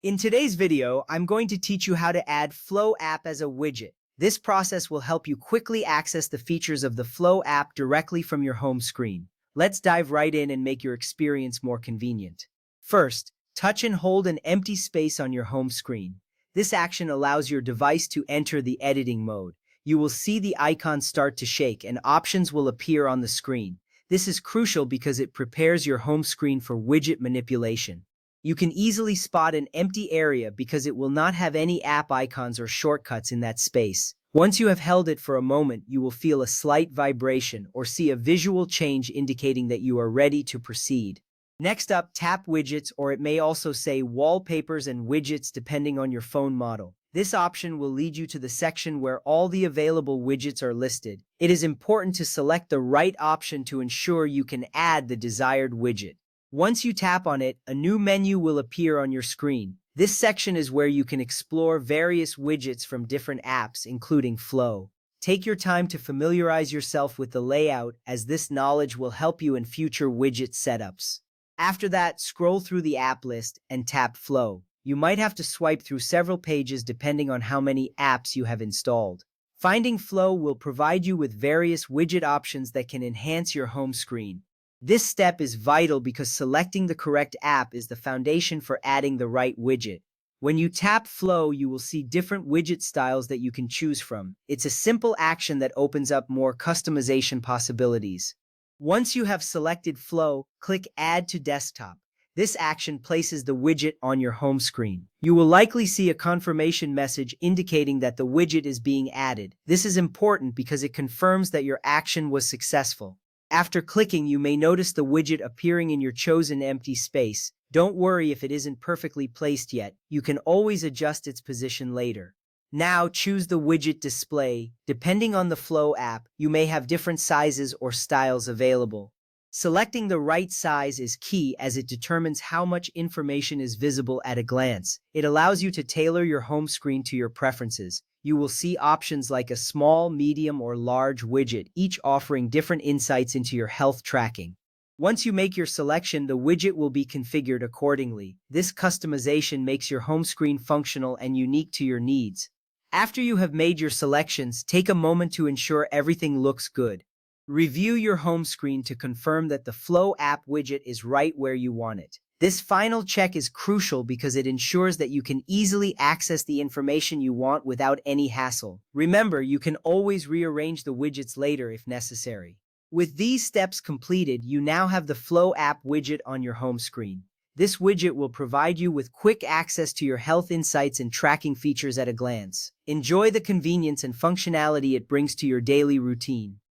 In today's video, I'm going to teach you how to add Flow app as a widget. This process will help you quickly access the features of the Flow app directly from your home screen. Let's dive right in and make your experience more convenient. First, touch and hold an empty space on your home screen. This action allows your device to enter the editing mode. You will see the icons start to shake and options will appear on the screen. This is crucial because it prepares your home screen for widget manipulation. You can easily spot an empty area because it will not have any app icons or shortcuts in that space. Once you have held it for a moment, you will feel a slight vibration or see a visual change indicating that you are ready to proceed. Next up, tap widgets, or it may also say wallpapers and widgets depending on your phone model. This option will lead you to the section where all the available widgets are listed. It is important to select the right option to ensure you can add the desired widget. Once you tap on it, a new menu will appear on your screen. This section is where you can explore various widgets from different apps, including Flow. Take your time to familiarize yourself with the layout, as this knowledge will help you in future widget setups. After that, scroll through the app list and tap Flow. You might have to swipe through several pages depending on how many apps you have installed. Finding Flow will provide you with various widget options that can enhance your home screen. This step is vital because selecting the correct app is the foundation for adding the right widget. When you tap Flow, you will see different widget styles that you can choose from. It's a simple action that opens up more customization possibilities. Once you have selected Flow, click Add to Desktop. This action places the widget on your home screen. You will likely see a confirmation message indicating that the widget is being added. This is important because it confirms that your action was successful. After clicking, you may notice the widget appearing in your chosen empty space. Don't worry if it isn't perfectly placed yet. You can always adjust its position later. Now choose the widget display. Depending on the Flow app, you may have different sizes or styles available. Selecting the right size is key as it determines how much information is visible at a glance. It allows you to tailor your home screen to your preferences. You will see options like a small, medium, or large widget, each offering different insights into your health tracking. Once you make your selection, the widget will be configured accordingly. This customization makes your home screen functional and unique to your needs. After you have made your selections, take a moment to ensure everything looks good. Review your home screen to confirm that the Flow app widget is right where you want it. This final check is crucial because it ensures that you can easily access the information you want without any hassle. Remember, you can always rearrange the widgets later if necessary. With these steps completed, you now have the Flow app widget on your home screen. This widget will provide you with quick access to your health insights and tracking features at a glance. Enjoy the convenience and functionality it brings to your daily routine.